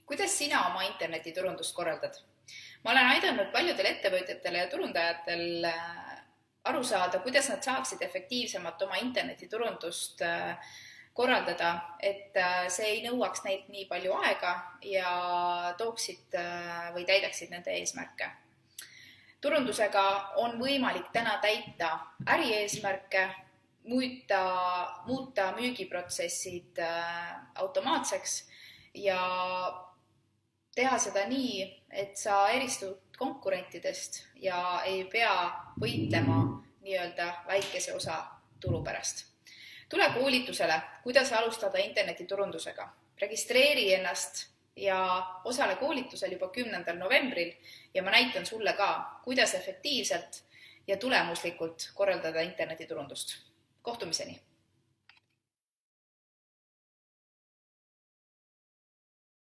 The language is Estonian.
Kuidas sina oma internetiturundust korraldad? Ma olen aidanud paljudel ettevõtjatel ja turundajatel aru saada, kuidas nad saaksid efektiivsemalt oma internetiturundust korraldada, et see ei nõuaks neilt nii palju aega ja tooksid või täidaksid nende eesmärke. Turundusega on võimalik täna täita ärieesmärke, muuta müügiprotsessid automaatseks ja teha seda nii, et sa eristud konkurentidest ja ei pea võitlema nii-öelda väikese osa turu pärast. Tule koolitusele, kuidas alustada internetiturundusega. Registreeri ennast ja osale koolitusel juba 10. novembril ja ma näitan sulle ka, kuidas efektiivselt ja tulemuslikult korraldada internetiturundust. Kohtumiseni!